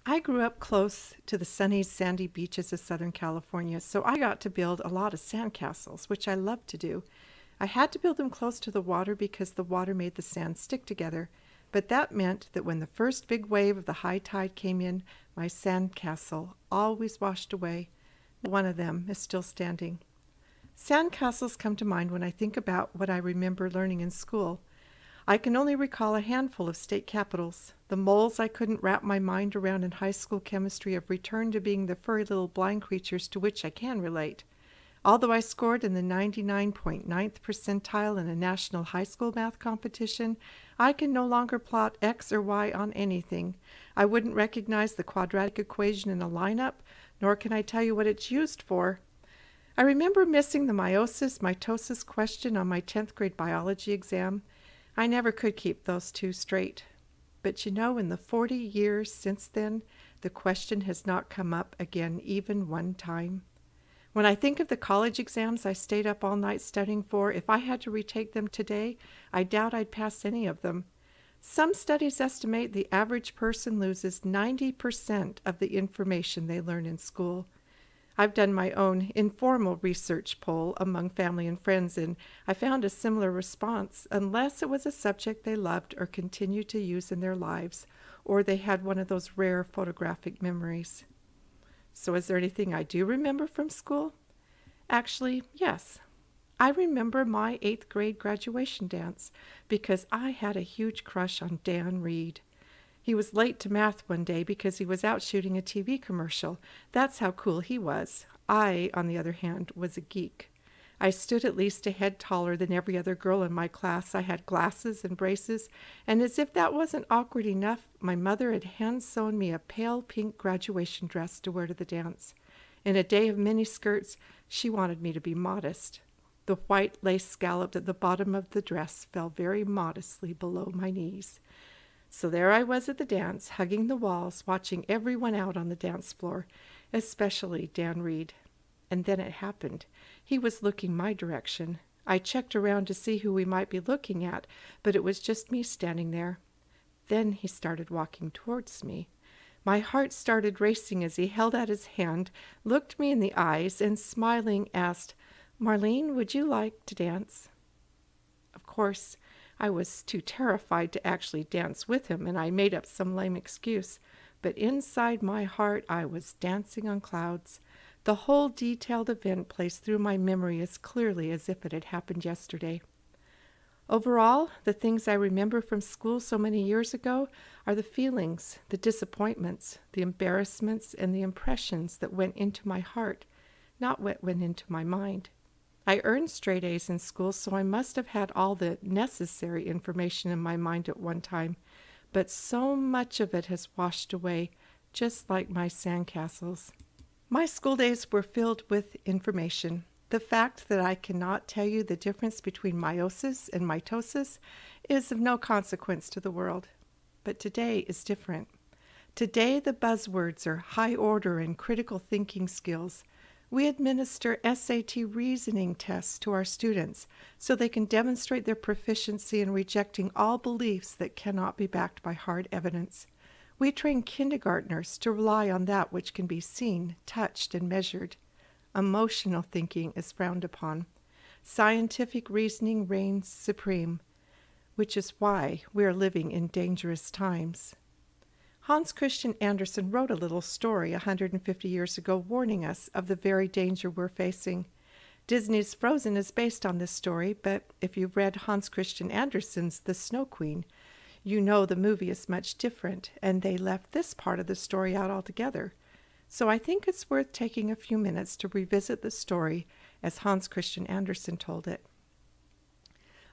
I grew up close to the sunny, sandy beaches of Southern California, so I got to build a lot of sandcastles, which I love to do. I had to build them close to the water because the water made the sand stick together, but that meant that when the first big wave of the high tide came in, my sandcastle always washed away. One of them is still standing. Sandcastles come to mind when I think about what I remember learning in school. I can only recall a handful of state capitals. The moles I couldn't wrap my mind around in high school chemistry have returned to being the furry little blind creatures to which I can relate. Although I scored in the 99.9th percentile in a national high school math competition, I can no longer plot X or Y on anything. I wouldn't recognize the quadratic equation in a lineup, nor can I tell you what it's used for. I remember missing the meiosis-mitosis question on my 10th grade biology exam. I never could keep those two straight. But in the 40 years since then, the question has not come up again even one time. When I think of the college exams I stayed up all night studying for, if I had to retake them today, I doubt I'd pass any of them. Some studies estimate the average person loses 90% of the information they learn in school. I've done my own informal research poll among family and friends, and I found a similar response, unless it was a subject they loved or continued to use in their lives, or they had one of those rare photographic memories. So is there anything I do remember from school? Actually, yes. I remember my 8th grade graduation dance because I had a huge crush on Dan Reed. He was late to math one day because he was out shooting a TV commercial. That's how cool he was. I, on the other hand, was a geek. I stood at least a head taller than every other girl in my class. I had glasses and braces, and as if that wasn't awkward enough, my mother had hand-sewn me a pale pink graduation dress to wear to the dance. In a day of mini skirts, she wanted me to be modest. The white lace scallop at the bottom of the dress fell very modestly below my knees. So there I was at the dance, hugging the walls, watching everyone out on the dance floor, especially Dan Reed. And then it happened. He was looking my direction. I checked around to see who we might be looking at, but it was just me standing there. Then he started walking towards me. My heart started racing as he held out his hand, looked me in the eyes, and smiling asked, "Marlene, would you like to dance?" Of course, I was too terrified to actually dance with him, and I made up some lame excuse. But inside my heart, I was dancing on clouds. The whole detailed event plays through my memory as clearly as if it had happened yesterday. Overall, the things I remember from school so many years ago are the feelings, the disappointments, the embarrassments, and the impressions that went into my heart, not what went into my mind. I earned straight A's in school, so I must have had all the necessary information in my mind at one time, but so much of it has washed away, just like my sandcastles. My school days were filled with information. The fact that I cannot tell you the difference between meiosis and mitosis is of no consequence to the world. But today is different. Today the buzzwords are high order and critical thinking skills. We administer SAT reasoning tests to our students so they can demonstrate their proficiency in rejecting all beliefs that cannot be backed by hard evidence. We train kindergartners to rely on that which can be seen, touched, and measured. Emotional thinking is frowned upon. Scientific reasoning reigns supreme, which is why we are living in dangerous times. Hans Christian Andersen wrote a little story 150 years ago warning us of the very danger we're facing. Disney's Frozen is based on this story, but if you've read Hans Christian Andersen's The Snow Queen, you know the movie is much different, and they left this part of the story out altogether. So I think it's worth taking a few minutes to revisit the story as Hans Christian Andersen told it.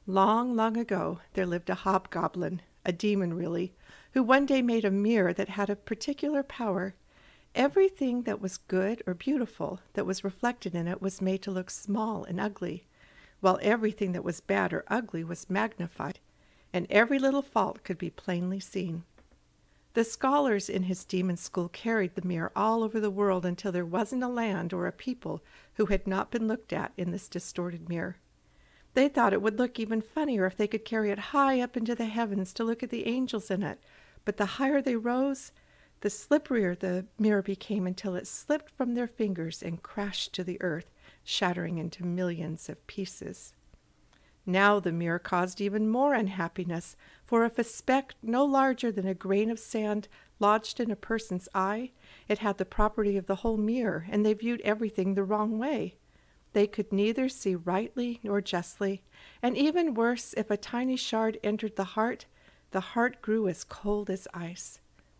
Long, long ago, there lived a hobgoblin, a demon really, who one day made a mirror that had a particular power. Everything that was good or beautiful that was reflected in it was made to look small and ugly, while everything that was bad or ugly was magnified, and every little fault could be plainly seen. The scholars in his demon school carried the mirror all over the world until there wasn't a land or a people who had not been looked at in this distorted mirror. They thought it would look even funnier if they could carry it high up into the heavens to look at the angels in it, but the higher they rose, The slipperier the mirror became until it slipped from their fingers and crashed to the earth, shattering into millions of pieces. Now the mirror caused even more unhappiness, for if a speck no larger than a grain of sand lodged in a person's eye, it had the property of the whole mirror, and they viewed everything the wrong way. They could neither see rightly nor justly, and even worse, if a tiny shard entered the heart grew as cold as ice.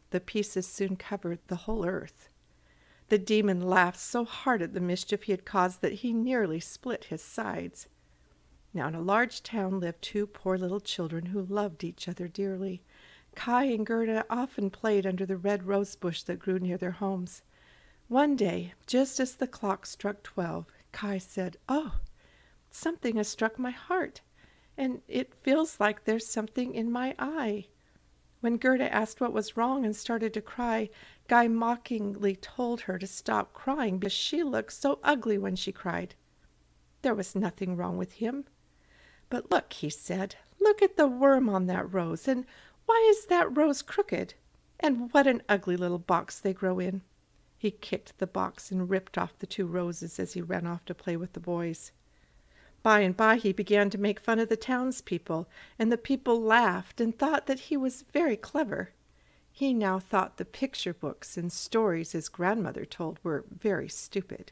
The pieces soon covered the whole earth. The demon laughed so hard at the mischief he had caused that he nearly split his sides. Now in a large town lived two poor little children who loved each other dearly. Kai and Gerda often played under the red rose bush that grew near their homes. One day, just as the clock struck 12, Kai said, "Oh, something has struck my heart, and it feels like there's something in my eye." When Gerda asked what was wrong and started to cry, Guy mockingly told her to stop crying because she looked so ugly when she cried. There was nothing wrong with him. "But look," he said, "look at the worm on that rose, and why is that rose crooked? And what an ugly little box they grow in." He kicked the box and ripped off the two roses as he ran off to play with the boys. By and by he began to make fun of the townspeople, and the people laughed and thought that he was very clever. He now thought the picture books and stories his grandmother told were very stupid.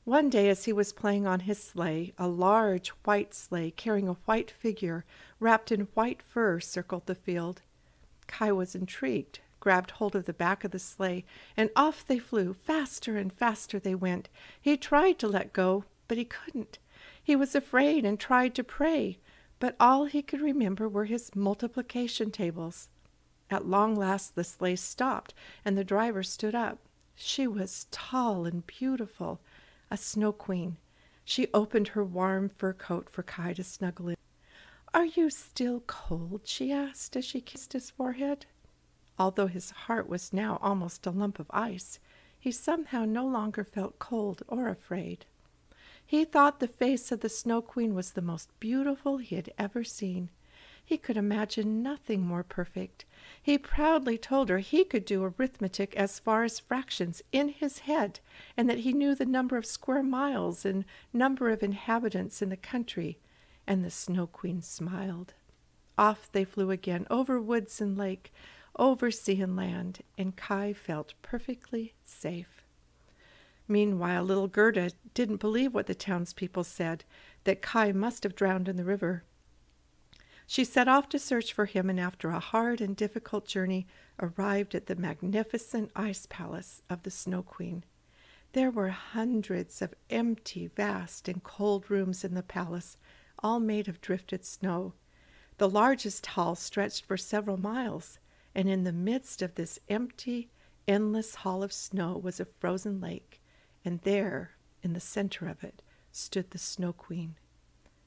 One day as he was playing on his sleigh, a large white sleigh carrying a white figure wrapped in white fur circled the field. Kai was intrigued, grabbed hold of the back of the sleigh, and off they flew. Faster and faster they went. He tried to let go, but he couldn't. He was afraid and tried to pray, but all he could remember were his multiplication tables. At long last the sleigh stopped, and the driver stood up. She was tall and beautiful, a snow queen. She opened her warm fur coat for Kai to snuggle in. "Are you still cold?" she asked as she kissed his forehead. Although his heart was now almost a lump of ice, he somehow no longer felt cold or afraid. He thought the face of the Snow Queen was the most beautiful he had ever seen. He could imagine nothing more perfect. He proudly told her he could do arithmetic as far as fractions in his head, and that he knew the number of square miles and number of inhabitants in the country, and the Snow Queen smiled. Off they flew again, over woods and lake, over sea and land, and Kai felt perfectly safe. Meanwhile, little Gerda didn't believe what the townspeople said, that Kai must have drowned in the river. She set off to search for him, and after a hard and difficult journey, arrived at the magnificent ice palace of the Snow Queen. There were hundreds of empty, vast, and cold rooms in the palace, all made of drifted snow. The largest hall stretched for several miles, and in the midst of this empty, endless hall of snow was a frozen lake, and there, in the center of it, stood the Snow Queen.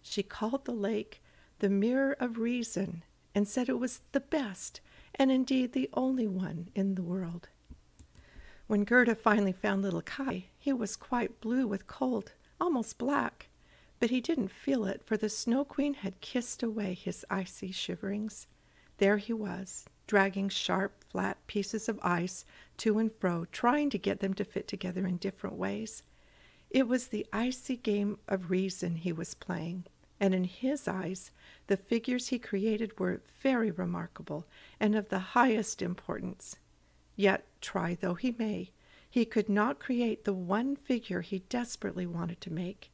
She called the lake the Mirror of Reason, and said it was the best, and indeed the only one in the world. When Gerda finally found little Kai, he was quite blue with cold, almost black, but he didn't feel it, for the Snow Queen had kissed away his icy shiverings. There he was, dragging sharp, flat pieces of ice to and fro, trying to get them to fit together in different ways. It was the icy game of reason he was playing, and in his eyes the figures he created were very remarkable and of the highest importance. Yet, try though he may, he could not create the one figure he desperately wanted to make.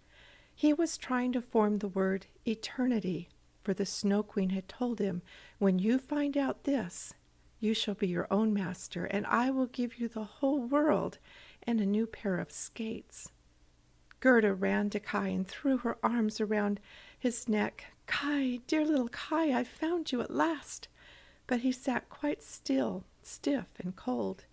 He was trying to form the word eternity, for the Snow Queen had told him, "When you find out this, you shall be your own master, and I will give you the whole world and a new pair of skates." Gerda ran to Kai and threw her arms around his neck. "Kai, dear little Kai, I've found you at last." But he sat quite still, stiff and cold.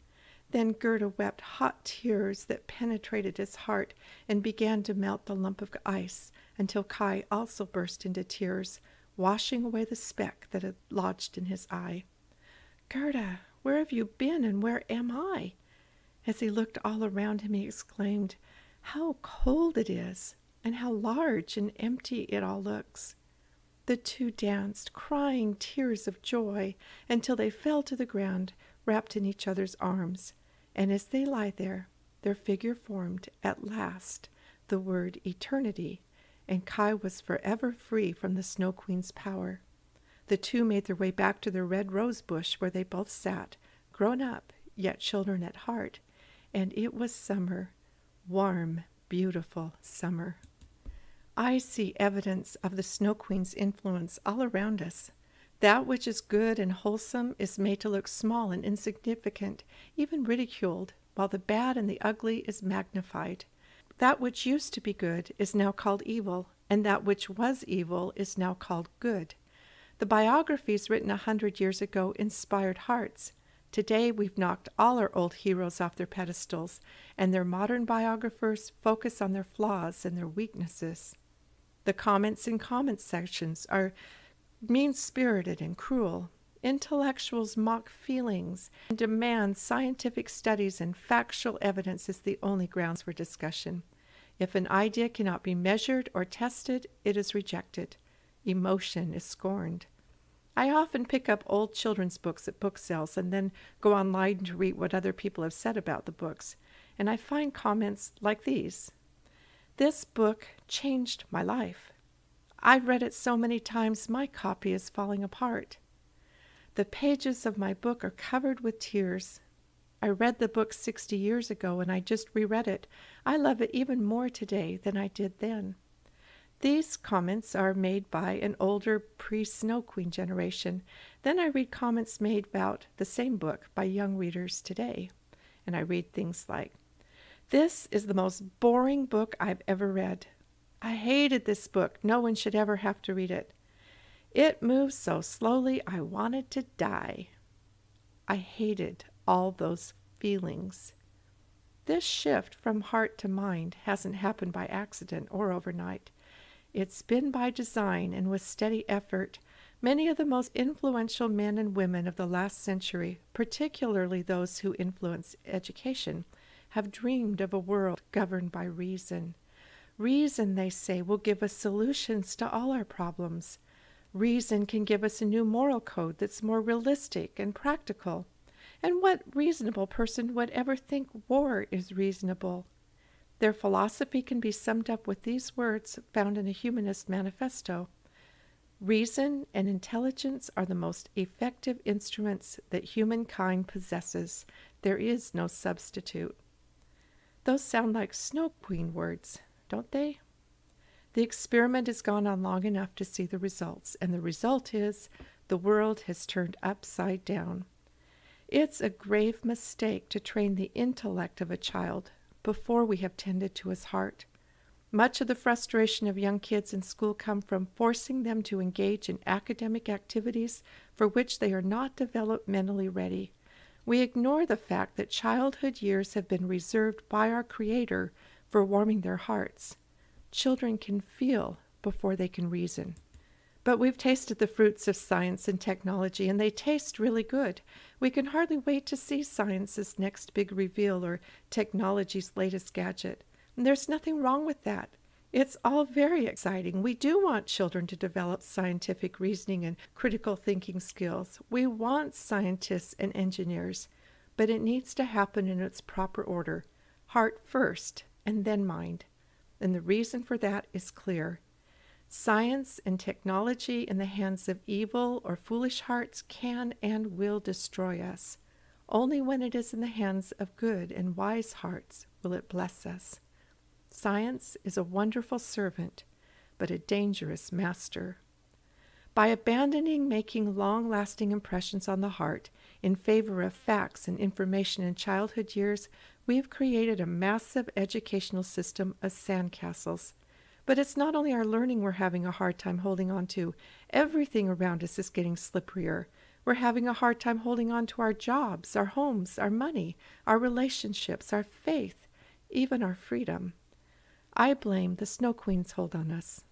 Then Gerda wept hot tears that penetrated his heart and began to melt the lump of ice, until Kai also burst into tears, washing away the speck that had lodged in his eye. "Gerda, where have you been, and where am I?" As he looked all around him, he exclaimed, "How cold it is, and how large and empty it all looks." The two danced, crying tears of joy, until they fell to the ground, wrapped in each other's arms, and as they lie there, their figure formed at last the word eternity, and Kai was forever free from the Snow Queen's power. The two made their way back to the red rose bush where they both sat, grown up, yet children at heart, and it was summer, warm, beautiful summer. I see evidence of the Snow Queen's influence all around us. That which is good and wholesome is made to look small and insignificant, even ridiculed, while the bad and the ugly is magnified. That which used to be good is now called evil, and that which was evil is now called good. The biographies written 100 years ago inspired hearts. Today we've knocked all our old heroes off their pedestals, and their modern biographers focus on their flaws and their weaknesses. The comments in comment sections are mean-spirited and cruel. Intellectuals mock feelings and demand scientific studies and factual evidence as the only grounds for discussion. If an idea cannot be measured or tested, it is rejected. Emotion is scorned. I often pick up old children's books at book sales and then go online to read what other people have said about the books, and I find comments like these. This book changed my life. I've read it so many times my copy is falling apart. The pages of my book are covered with tears. I read the book 60 years ago and I just reread it. I love it even more today than I did then. These comments are made by an older pre-Snow Queen generation. Then I read comments made about the same book by young readers today. And I read things like, "This is the most boring book I've ever read. I hated this book. No one should ever have to read it. It moves so slowly I wanted to die." I hated all those feelings. This shift from heart to mind hasn't happened by accident or overnight. It's been by design and with steady effort. Many of the most influential men and women of the last century, particularly those who influence education, have dreamed of a world governed by reason. Reason, they say, will give us solutions to all our problems. Reason can give us a new moral code that's more realistic and practical. And what reasonable person would ever think war is reasonable? Their philosophy can be summed up with these words found in a humanist manifesto. Reason and intelligence are the most effective instruments that humankind possesses. There is no substitute. Those sound like Snow Queen words, don't they? The experiment has gone on long enough to see the results, and the result is the world has turned upside down. It's a grave mistake to train the intellect of a child before we have tended to his heart. Much of the frustration of young kids in school come from forcing them to engage in academic activities for which they are not developmentally ready. We ignore the fact that childhood years have been reserved by our Creator for warming their hearts. Children can feel before they can reason. But we've tasted the fruits of science and technology, and they taste really good. We can hardly wait to see science's next big reveal or technology's latest gadget. And there's nothing wrong with that. It's all very exciting. We do want children to develop scientific reasoning and critical thinking skills. We want scientists and engineers, but it needs to happen in its proper order. Heart first, and then mind. And the reason for that is clear. Science and technology in the hands of evil or foolish hearts can and will destroy us. Only when it is in the hands of good and wise hearts will it bless us. Science is a wonderful servant, but a dangerous master. By abandoning making long-lasting impressions on the heart in favor of facts and information in childhood years, we've created a massive educational system of sandcastles. But it's not only our learning we're having a hard time holding on to. Everything around us is getting slipperier. We're having a hard time holding on to our jobs, our homes, our money, our relationships, our faith, even our freedom. I blame the Snow Queen's hold on us.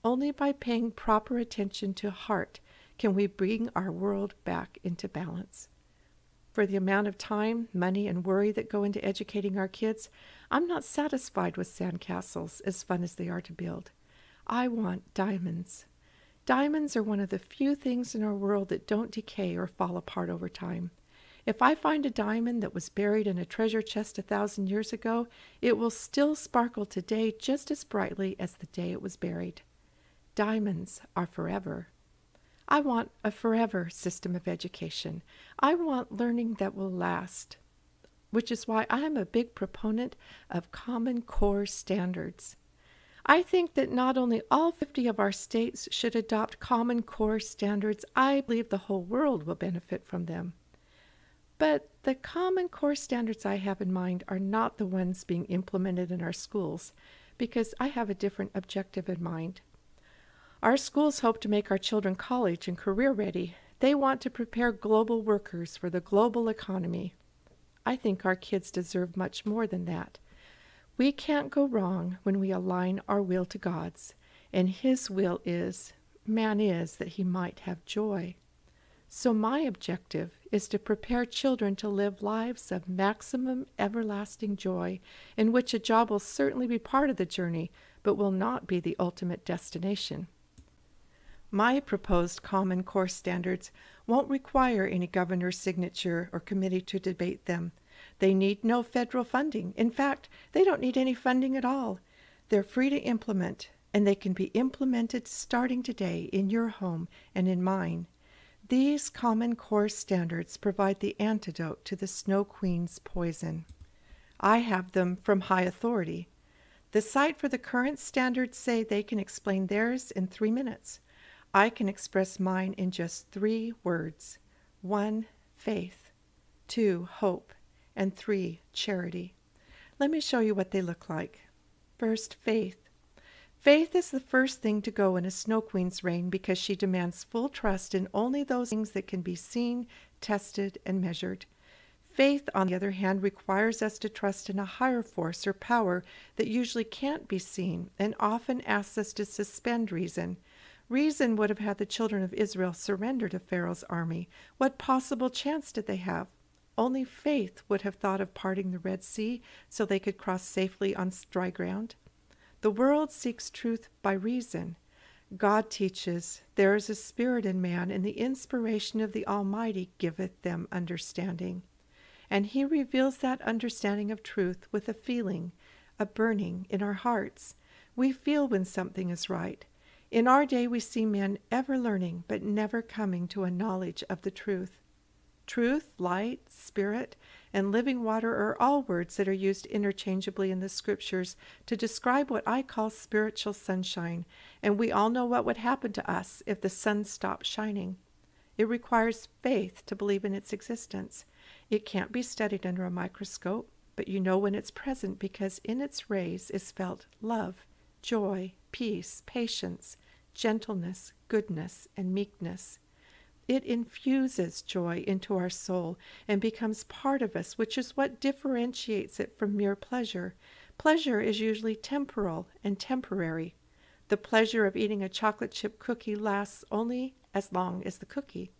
Only by paying proper attention to heart can we bring our world back into balance. For the amount of time, money, and worry that go into educating our kids, I'm not satisfied with sandcastles, as fun as they are to build. I want diamonds. Diamonds are one of the few things in our world that don't decay or fall apart over time. If I find a diamond that was buried in a treasure chest 1,000 years ago, it will still sparkle today just as brightly as the day it was buried. Diamonds are forever. I want a forever system of education. I want learning that will last, which is why I am a big proponent of Common Core standards. I think that not only all 50 of our states should adopt Common Core standards, I believe the whole world will benefit from them. But the Common Core standards I have in mind are not the ones being implemented in our schools, because I have a different objective in mind. Our schools hope to make our children college and career ready. They want to prepare global workers for the global economy. I think our kids deserve much more than that. We can't go wrong when we align our will to God's, and His will is, man is, that he might have joy. So my objective is to prepare children to live lives of maximum everlasting joy, in which a job will certainly be part of the journey, but will not be the ultimate destination. My proposed Common Core standards won't require any governor's signature or committee to debate them. They need no federal funding. In fact, they don't need any funding at all. They're free to implement, and they can be implemented starting today in your home and in mine. These Common Core standards provide the antidote to the Snow Queen's poison. I have them from high authority. The site for the current standards say they can explain theirs in 3 minutes. I can express mine in just 3 words. 1, faith. 2, hope. And 3, charity. Let me show you what they look like. First, faith. Faith is the first thing to go in a Snow Queen's reign because she demands full trust in only those things that can be seen, tested, and measured. Faith, on the other hand, requires us to trust in a higher force or power that usually can't be seen and often asks us to suspend reason. Reason would have had the children of Israel surrender to Pharaoh's army. What possible chance did they have? Only faith would have thought of parting the Red Sea so they could cross safely on dry ground. The world seeks truth by reason. God teaches, there is a spirit in man, and the inspiration of the Almighty giveth them understanding. And He reveals that understanding of truth with a feeling, a burning in our hearts. We feel when something is right. In our day we see men ever learning, but never coming to a knowledge of the truth. Truth, light, spirit, and living water are all words that are used interchangeably in the scriptures to describe what I call spiritual sunshine, and we all know what would happen to us if the sun stopped shining. It requires faith to believe in its existence. It can't be studied under a microscope, but you know when it's present because in its rays is felt love, joy, peace, patience, gentleness, goodness, and meekness. It infuses joy into our soul and becomes part of us, which is what differentiates it from mere pleasure. Pleasure is usually temporal and temporary. The pleasure of eating a chocolate chip cookie lasts only as long as the cookie.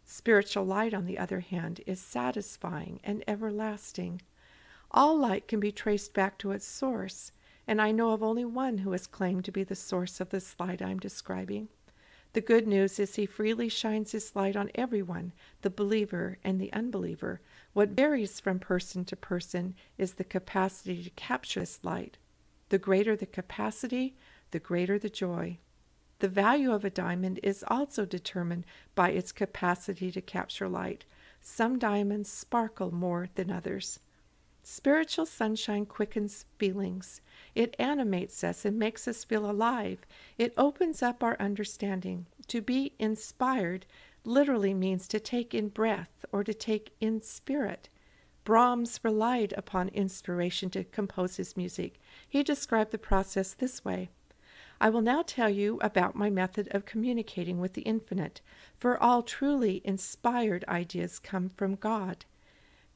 Spiritual light, on the other hand, is satisfying and everlasting. All light can be traced back to its source, and I know of only one who has claimed to be the source of this light I'm describing. The good news is He freely shines His light on everyone, the believer and the unbeliever. What varies from person to person is the capacity to capture this light. The greater the capacity, the greater the joy. The value of a diamond is also determined by its capacity to capture light. Some diamonds sparkle more than others. Spiritual sunshine quickens feelings. It animates us and makes us feel alive. It opens up our understanding. To be inspired literally means to take in breath or to take in spirit. Brahms relied upon inspiration to compose his music. He described the process this way. I will now tell you about my method of communicating with the infinite, for all truly inspired ideas come from God.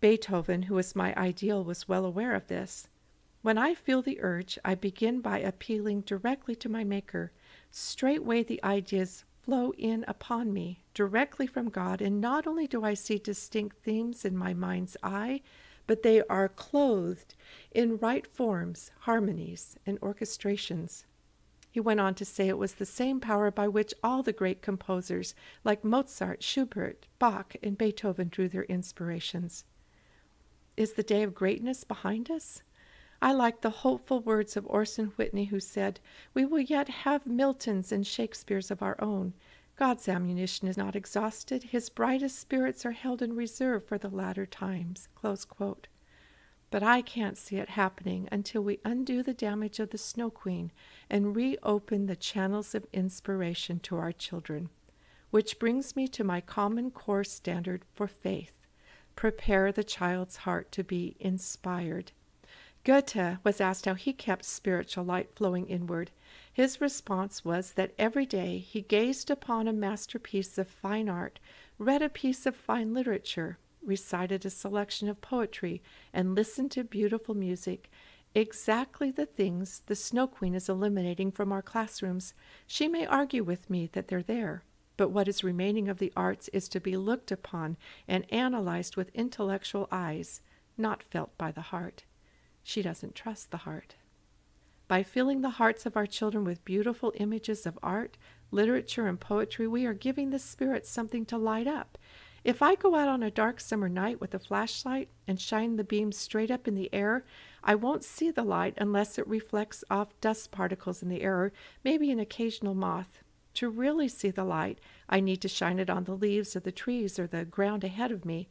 Beethoven, who was my ideal, was well aware of this. When I feel the urge, I begin by appealing directly to my Maker. Straightway the ideas flow in upon me, directly from God, and not only do I see distinct themes in my mind's eye, but they are clothed in right forms, harmonies, and orchestrations. He went on to say it was the same power by which all the great composers like Mozart, Schubert, Bach, and Beethoven drew their inspirations. Is the day of greatness behind us? I like the hopeful words of Orson Whitney, who said, "We will yet have Miltons and Shakespeares of our own. God's ammunition is not exhausted. His brightest spirits are held in reserve for the latter times." Close quote. But I can't see it happening until we undo the damage of the Snow Queen and reopen the channels of inspiration to our children. Which brings me to my Common Core standard for faith. Prepare the child's heart to be inspired. Goethe was asked how he kept spiritual light flowing inward. His response was that every day he gazed upon a masterpiece of fine art, read a piece of fine literature, recited a selection of poetry, and listened to beautiful music, exactly the things the Snow Queen is eliminating from our classrooms. She may argue with me that they're there, but what is remaining of the arts is to be looked upon and analyzed with intellectual eyes, not felt by the heart. She doesn't trust the heart. By filling the hearts of our children with beautiful images of art, literature, and poetry, we are giving the spirit something to light up. If I go out on a dark summer night with a flashlight and shine the beam straight up in the air, I won't see the light unless it reflects off dust particles in the air, maybe an occasional moth. To really see the light, I need to shine it on the leaves of the trees or the ground ahead of me.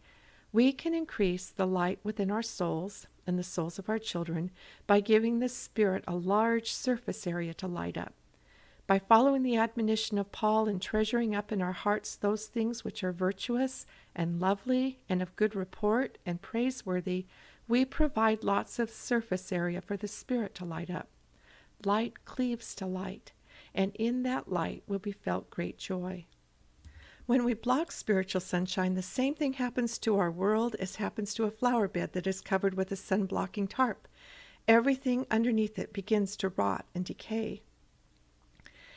We can increase the light within our souls and the souls of our children by giving the Spirit a large surface area to light up. By following the admonition of Paul and treasuring up in our hearts those things which are virtuous and lovely and of good report and praiseworthy, we provide lots of surface area for the Spirit to light up. Light cleaves to light, and in that light will be felt great joy. When we block spiritual sunshine, the same thing happens to our world as happens to a flower bed that is covered with a sun-blocking tarp. Everything underneath it begins to rot and decay.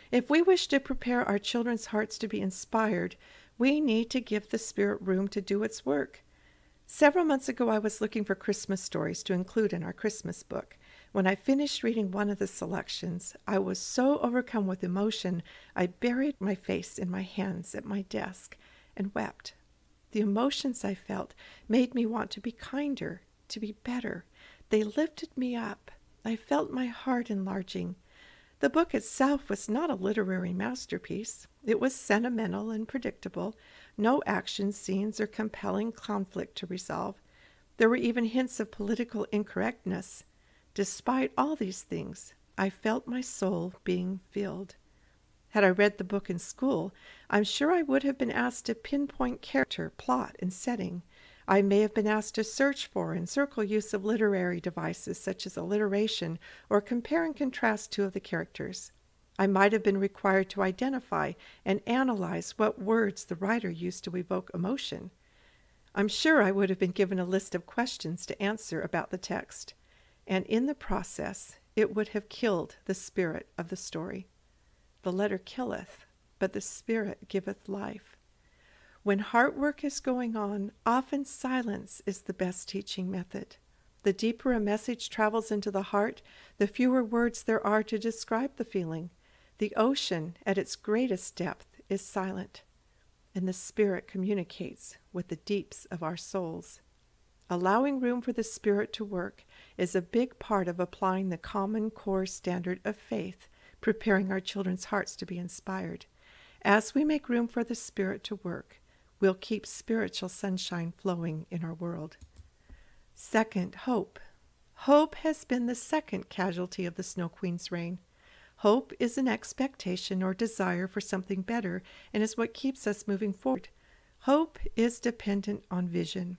If we wish to prepare our children's hearts to be inspired, we need to give the Spirit room to do its work. Several months ago, I was looking for Christmas stories to include in our Christmas book. When I finished reading one of the selections, I was so overcome with emotion, I buried my face in my hands at my desk and wept. The emotions I felt made me want to be kinder, to be better. They lifted me up. I felt my heart enlarging. The book itself was not a literary masterpiece. It was sentimental and predictable, no action scenes or compelling conflict to resolve. There were even hints of political incorrectness. Despite all these things, I felt my soul being filled. Had I read the book in school, I'm sure I would have been asked to pinpoint character, plot, and setting. I may have been asked to search for and circle use of literary devices such as alliteration or compare and contrast two of the characters. I might have been required to identify and analyze what words the writer used to evoke emotion. I'm sure I would have been given a list of questions to answer about the text, and in the process it would have killed the spirit of the story. The letter killeth, but the Spirit giveth life. When heart work is going on, often silence is the best teaching method. The deeper a message travels into the heart, the fewer words there are to describe the feeling. The ocean, at its greatest depth, is silent, and the Spirit communicates with the deeps of our souls. Allowing room for the Spirit to work is a big part of applying the Common Core standard of faith, preparing our children's hearts to be inspired. As we make room for the Spirit to work, we'll keep spiritual sunshine flowing in our world. Second, hope. Hope has been the second casualty of the Snow Queen's reign. Hope is an expectation or desire for something better and is what keeps us moving forward. Hope is dependent on vision.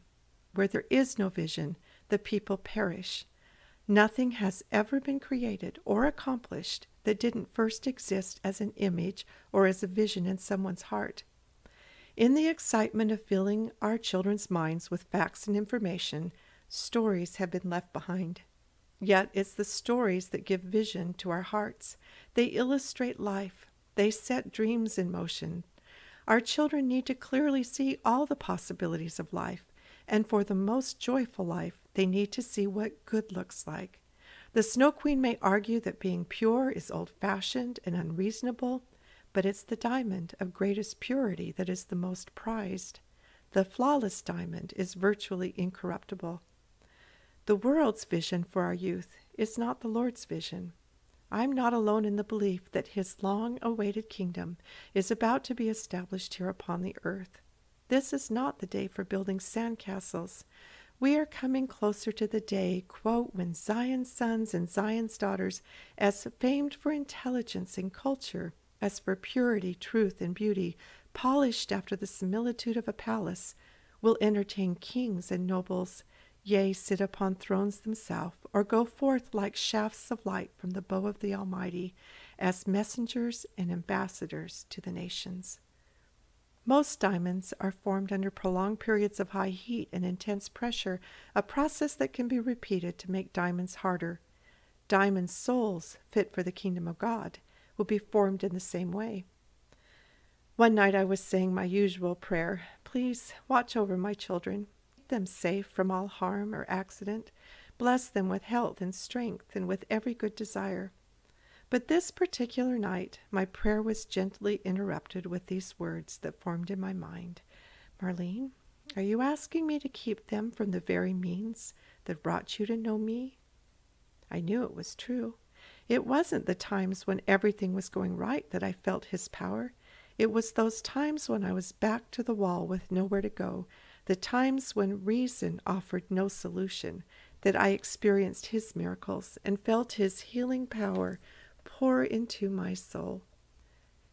Where there is no vision, the people perish. Nothing has ever been created or accomplished that didn't first exist as an image or as a vision in someone's heart. In the excitement of filling our children's minds with facts and information, stories have been left behind. Yet it's the stories that give vision to our hearts. They illustrate life. They set dreams in motion. Our children need to clearly see all the possibilities of life, and for the most joyful life, they need to see what good looks like. The Snow Queen may argue that being pure is old-fashioned and unreasonable, but it's the diamond of greatest purity that is the most prized. The flawless diamond is virtually incorruptible. The world's vision for our youth is not the Lord's vision. I'm not alone in the belief that his long-awaited kingdom is about to be established here upon the earth. This is not the day for building sandcastles. We are coming closer to the day, quote, when Zion's sons and Zion's daughters, as famed for intelligence and culture, as for purity, truth, and beauty, polished after the similitude of a palace, will entertain kings and nobles, yea, sit upon thrones themselves, or go forth like shafts of light from the bow of the Almighty, as messengers and ambassadors to the nations. Most diamonds are formed under prolonged periods of high heat and intense pressure, a process that can be repeated to make diamonds harder. Diamond souls, fit for the kingdom of God, will be formed in the same way. One night I was saying my usual prayer, please watch over my children, keep them safe from all harm or accident, bless them with health and strength and with every good desire. But this particular night, my prayer was gently interrupted with these words that formed in my mind. Marlene, are you asking me to keep them from the very means that brought you to know me? I knew it was true. It wasn't the times when everything was going right that I felt his power. It was those times when I was back to the wall with nowhere to go, the times when reason offered no solution, that I experienced his miracles and felt his healing power pour into my soul.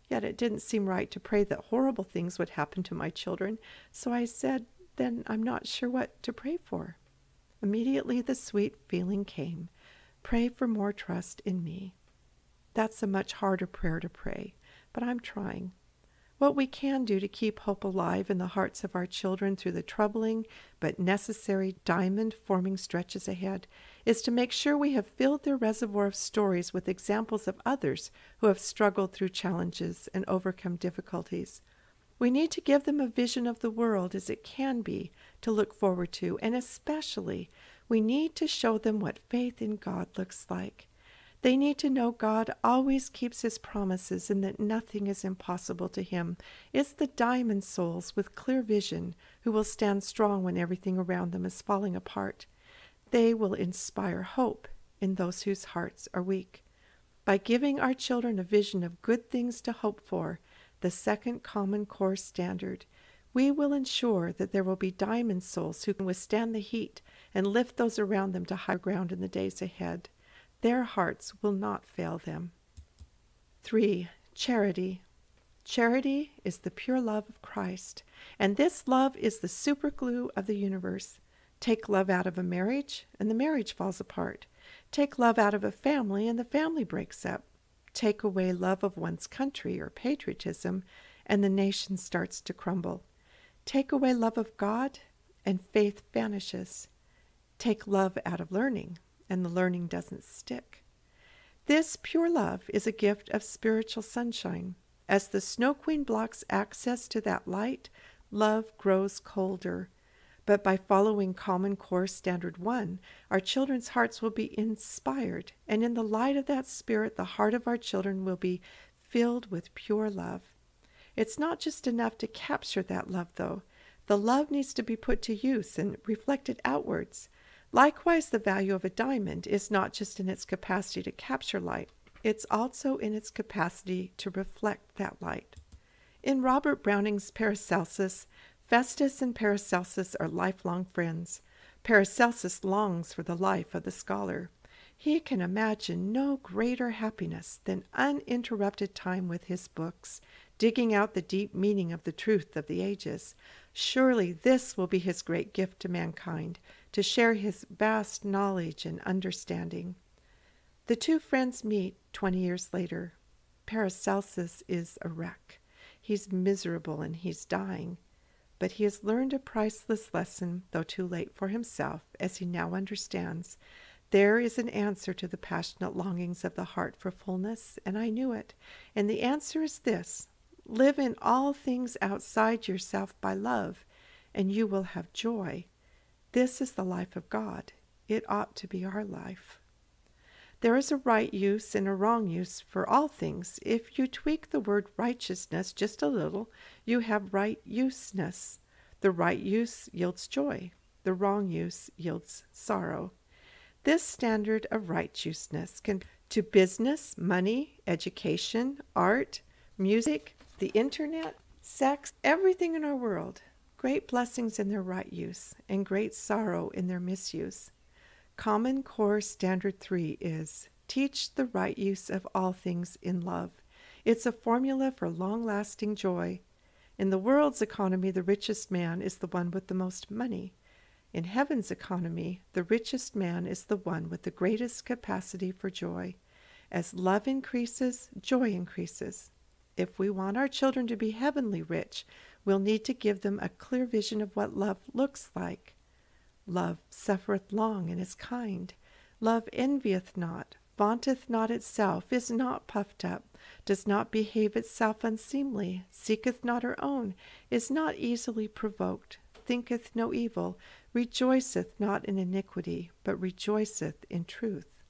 Yet it didn't seem right to pray that horrible things would happen to my children, so I said, then I'm not sure what to pray for. Immediately the sweet feeling came, pray for more trust in me. That's a much harder prayer to pray, but I'm trying. What we can do to keep hope alive in the hearts of our children through the troubling but necessary diamond-forming stretches ahead is to make sure we have filled their reservoir of stories with examples of others who have struggled through challenges and overcome difficulties. We need to give them a vision of the world as it can be to look forward to, and especially we need to show them what faith in God looks like. They need to know God always keeps his promises and that nothing is impossible to him. It's the diamond souls with clear vision who will stand strong when everything around them is falling apart. They will inspire hope in those whose hearts are weak. By giving our children a vision of good things to hope for, the second Common Core standard, we will ensure that there will be diamond souls who can withstand the heat and lift those around them to higher ground in the days ahead. Their hearts will not fail them. 3. Charity. Charity is the pure love of Christ, and this love is the superglue of the universe. Take love out of a marriage, and the marriage falls apart. Take love out of a family, and the family breaks up. Take away love of one's country or patriotism, and the nation starts to crumble. Take away love of God, and faith vanishes. Take love out of learning, and the learning doesn't stick. This pure love is a gift of spiritual sunshine. As the Snow Queen blocks access to that light, love grows colder. But by following Common Core Standard 1, our children's hearts will be inspired, and in the light of that spirit, the heart of our children will be filled with pure love. It's not just enough to capture that love, though. The love needs to be put to use and reflected outwards. Likewise, the value of a diamond is not just in its capacity to capture light, it's also in its capacity to reflect that light. In Robert Browning's Paracelsus, Festus and Paracelsus are lifelong friends. Paracelsus longs for the life of the scholar. He can imagine no greater happiness than uninterrupted time with his books, digging out the deep meaning of the truth of the ages. Surely this will be his great gift to mankind, to share his vast knowledge and understanding. The two friends meet 20 years later. Paracelsus is a wreck. He's miserable and he's dying. But he has learned a priceless lesson, though too late for himself, as he now understands. There is an answer to the passionate longings of the heart for fullness, and I knew it. And the answer is this: live in all things outside yourself by love, and you will have joy. This is the life of God. It ought to be our life. There is a right use and a wrong use for all things. If you tweak the word righteousness just a little, you have right useness. The right use yields joy. The wrong use yields sorrow. This standard of righteousness can be to business, money, education, art, music, the internet, sex, everything in our world. Great blessings in their right use and great sorrow in their misuse. Common Core Standard 3 is teach the right use of all things in love. It's a formula for long-lasting joy. In the world's economy, the richest man is the one with the most money. In heaven's economy, the richest man is the one with the greatest capacity for joy. As love increases, joy increases. If we want our children to be heavenly rich, we'll need to give them a clear vision of what love looks like. Love suffereth long and is kind. Love envieth not, vaunteth not itself, is not puffed up, does not behave itself unseemly, seeketh not her own, is not easily provoked, thinketh no evil, rejoiceth not in iniquity, but rejoiceth in truth.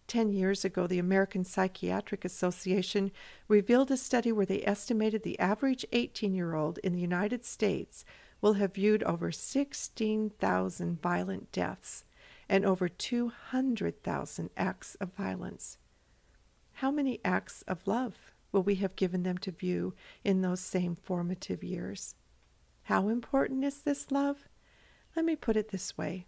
10 years ago, the American Psychiatric Association revealed a study where they estimated the average 18-year-old in the United States will have viewed over 16,000 violent deaths and over 200,000 acts of violence. How many acts of love will we have given them to view in those same formative years? How important is this love? Let me put it this way.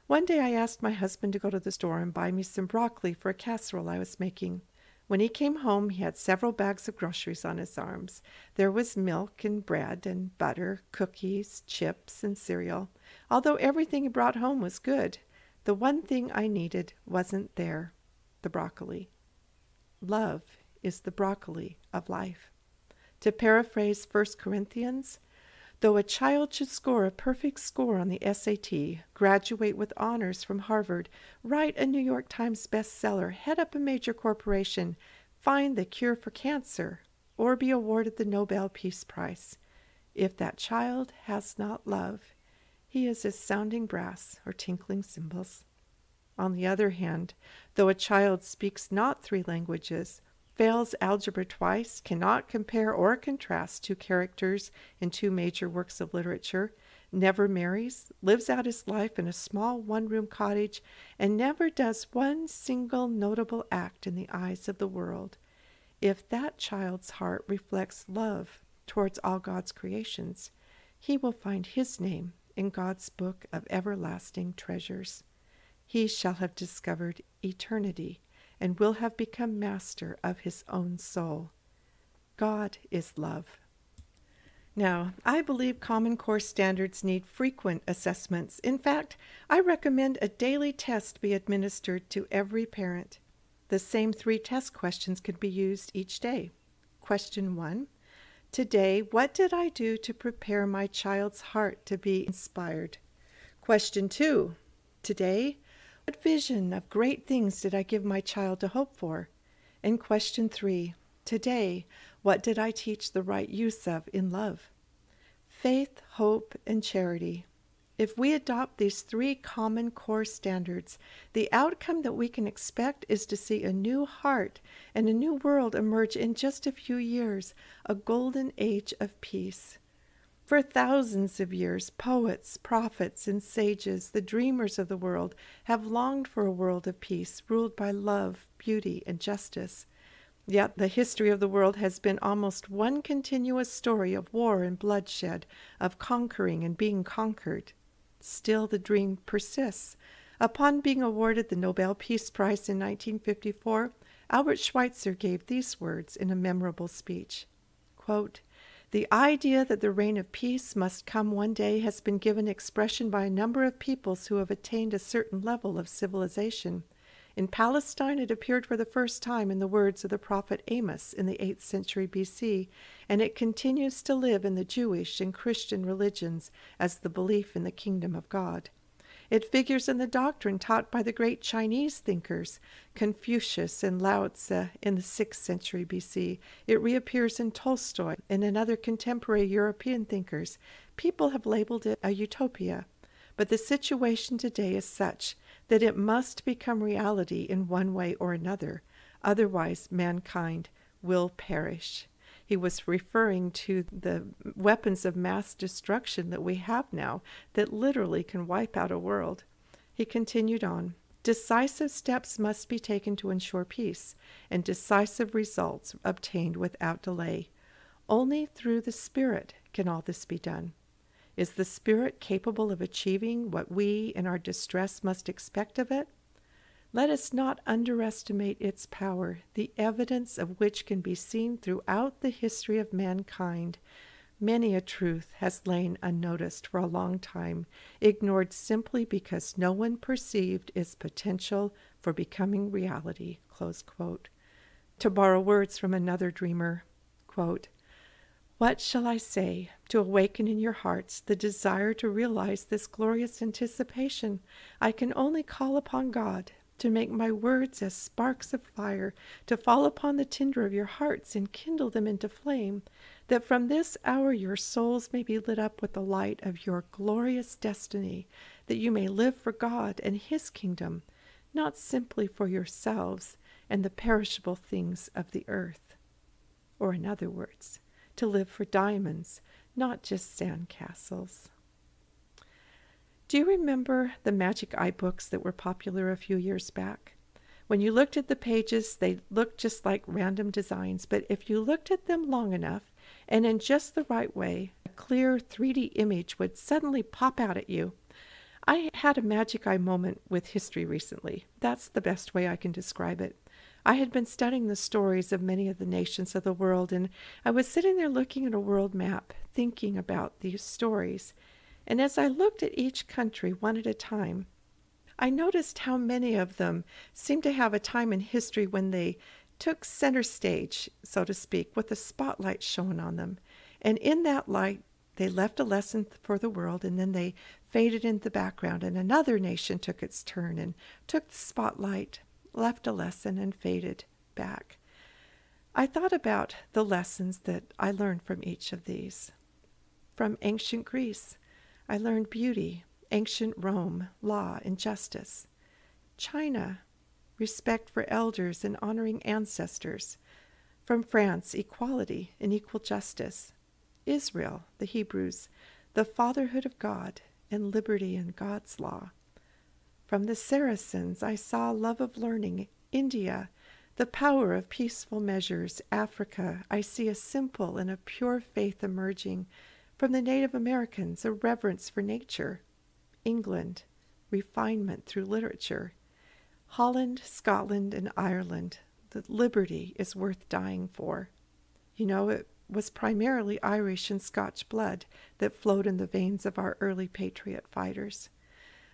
One day I asked my husband to go to the store and buy me some broccoli for a casserole I was making. When he came home, he had several bags of groceries on his arms. There was milk and bread and butter, cookies, chips, and cereal. Although everything he brought home was good, the one thing I needed wasn't there, the broccoli. Love is the broccoli of life. To paraphrase 1 Corinthians, though a child should score a perfect score on the SAT, graduate with honors from Harvard, write a New York Times bestseller, head up a major corporation, find the cure for cancer, or be awarded the Nobel Peace Prize, if that child has not love, he is as sounding brass or tinkling cymbals. On the other hand, though a child speaks not 3 languages, fails algebra twice, cannot compare or contrast 2 characters in 2 major works of literature, never marries, lives out his life in a small one-room cottage, and never does one single notable act in the eyes of the world, if that child's heart reflects love towards all God's creations, he will find his name in God's book of everlasting treasures. He shall have discovered eternity and will have become master of his own soul. God is love. Now, I believe Common Core standards need frequent assessments. In fact, I recommend a daily test be administered to every parent. The same 3 test questions can be used each day. Question 1, today, what did I do to prepare my child's heart to be inspired? Question 2, today, what vision of great things did I give my child to hope for? And question 3, today, what did I teach the right use of in love? Faith, hope, and charity. If we adopt these 3 common core standards, the outcome that we can expect is to see a new heart and a new world emerge in just a few years, a golden age of peace. For thousands of years, poets, prophets, and sages, the dreamers of the world, have longed for a world of peace, ruled by love, beauty, and justice. Yet the history of the world has been almost one continuous story of war and bloodshed, of conquering and being conquered. Still, the dream persists. Upon being awarded the Nobel Peace Prize in 1954, Albert Schweitzer gave these words in a memorable speech, quote, "The idea that the reign of peace must come one day has been given expression by a number of peoples who have attained a certain level of civilization. In Palestine, it appeared for the first time in the words of the prophet Amos in the 8th century BC, and it continues to live in the Jewish and Christian religions as the belief in the kingdom of God. It figures in the doctrine taught by the great Chinese thinkers, Confucius and Lao Tzu in the 6th century BC. It reappears in Tolstoy and in other contemporary European thinkers. People have labeled it a utopia. But the situation today is such that it must become reality in one way or another, otherwise mankind will perish. He was referring to the weapons of mass destruction that we have now that literally can wipe out a world. He continued on, decisive steps must be taken to ensure peace, and decisive results obtained without delay. Only through the Spirit can all this be done. Is the Spirit capable of achieving what we in our distress must expect of it? Let us not underestimate its power, the evidence of which can be seen throughout the history of mankind. Many a truth has lain unnoticed for a long time, ignored simply because no one perceived its potential for becoming reality. Close quote. To borrow words from another dreamer, quote, what shall I say to awaken in your hearts the desire to realize this glorious anticipation? I can only call upon God to make my words as sparks of fire, to fall upon the tinder of your hearts and kindle them into flame, that from this hour your souls may be lit up with the light of your glorious destiny, that you may live for God and His kingdom, not simply for yourselves and the perishable things of the earth. Or in other words, to live for diamonds, not just sandcastles. Do you remember the magic eye books that were popular a few years back? When you looked at the pages, they looked just like random designs, but if you looked at them long enough and in just the right way, a clear 3D image would suddenly pop out at you. I had a magic eye moment with history recently. That's the best way I can describe it. I had been studying the stories of many of the nations of the world, and I was sitting there looking at a world map, thinking about these stories. And as I looked at each country one at a time, I noticed how many of them seemed to have a time in history when they took center stage, so to speak, with the spotlight shone on them. And in that light, they left a lesson for the world, and then they faded into the background, and another nation took its turn and took the spotlight, left a lesson, and faded back. I thought about the lessons that I learned from each of these. From ancient Greece, I learned beauty. Ancient Rome, law and justice. China, respect for elders and honoring ancestors. From France, equality and equal justice. Israel, the Hebrews, the fatherhood of God and liberty in God's law. From the Saracens, I saw love of learning. India, the power of peaceful measures. Africa, I see a simple and a pure faith emerging. From the Native Americans, a reverence for nature. England, refinement through literature. Holland, Scotland, and Ireland, that liberty is worth dying for. You know, it was primarily Irish and Scotch blood that flowed in the veins of our early patriot fighters.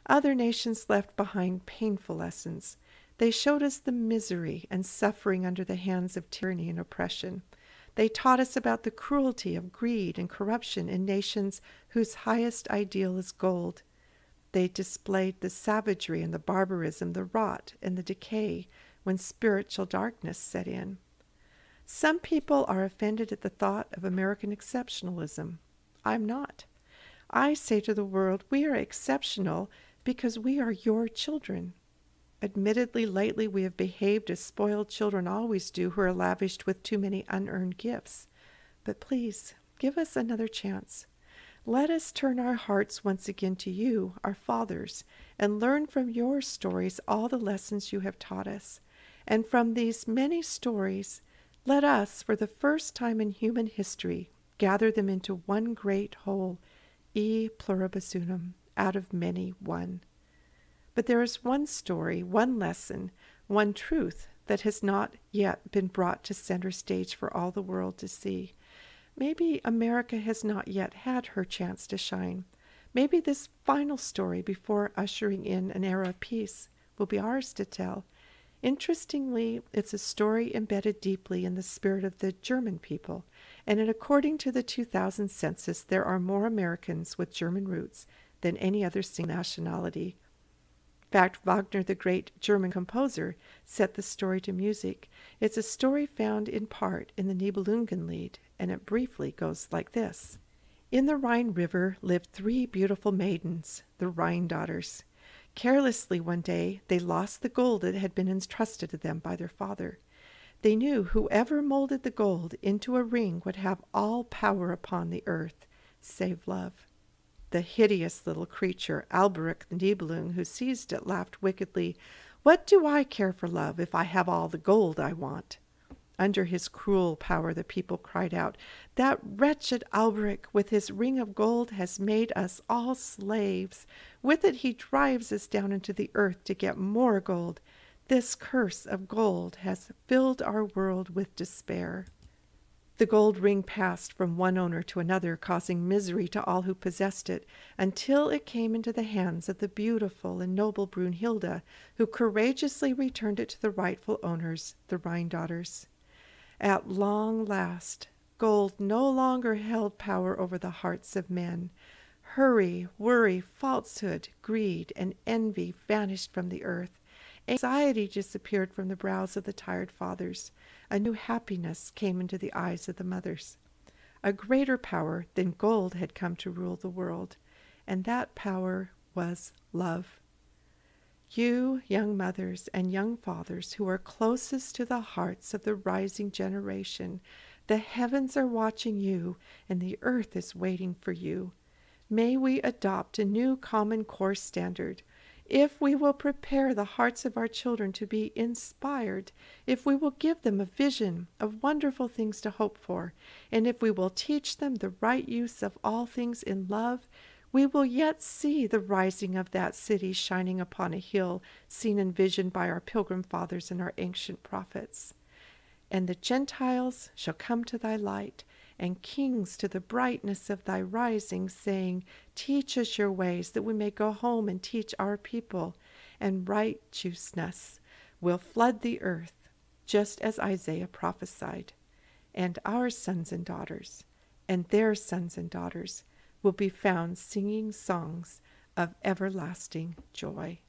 Other nations left behind painful lessons. They showed us the misery and suffering under the hands of tyranny and oppression. They taught us about the cruelty of greed and corruption in nations whose highest ideal is gold. They displayed the savagery and the barbarism, the rot and the decay when spiritual darkness set in. Some people are offended at the thought of American exceptionalism. I'm not. I say to the world, we are exceptional because we are your children. Admittedly, lately we have behaved as spoiled children always do who are lavished with too many unearned gifts. But please, give us another chance. Let us turn our hearts once again to you, our fathers, and learn from your stories all the lessons you have taught us. And from these many stories, let us, for the first time in human history, gather them into one great whole, e pluribus unum, out of many one. But there is one story, one lesson, one truth that has not yet been brought to center stage for all the world to see. Maybe America has not yet had her chance to shine. Maybe this final story before ushering in an era of peace will be ours to tell. Interestingly, it's a story embedded deeply in the spirit of the German people, and according to the 2000 census, there are more Americans with German roots than any other single nationality. In fact, Wagner, the great German composer, set the story to music. It's a story found in part in the Nibelungenlied, and it briefly goes like this. In the Rhine River lived 3 beautiful maidens, the Rhine daughters. Carelessly one day they lost the gold that had been entrusted to them by their father. They knew whoever molded the gold into a ring would have all power upon the earth, save love. The hideous little creature, Alberic the Nibelung, who seized it, laughed wickedly. "What do I care for love if I have all the gold I want?" Under his cruel power the people cried out, "That wretched Alberic with his ring of gold has made us all slaves. With it he drives us down into the earth to get more gold. This curse of gold has filled our world with despair." The gold ring passed from one owner to another, causing misery to all who possessed it, until it came into the hands of the beautiful and noble Brunhilde, who courageously returned it to the rightful owners, the Rhine daughters. At long last, gold no longer held power over the hearts of men. Hurry, worry, falsehood, greed, and envy vanished from the earth. Anxiety disappeared from the brows of the tired fathers. A new happiness came into the eyes of the mothers. A greater power than gold had come to rule the world, and that power was love. You, young mothers and young fathers who are closest to the hearts of the rising generation, the heavens are watching you, and the earth is waiting for you. May we adopt a new common core standard. If we will prepare the hearts of our children to be inspired, if we will give them a vision of wonderful things to hope for, and if we will teach them the right use of all things in love, we will yet see the rising of that city shining upon a hill, seen in vision by our pilgrim fathers and our ancient prophets. And the Gentiles shall come to thy light, and kings to the brightness of thy rising, saying, "Teach us your ways, that we may go home and teach our people." And righteousness will flood the earth, just as Isaiah prophesied. And our sons and daughters, and their sons and daughters, will be found singing songs of everlasting joy.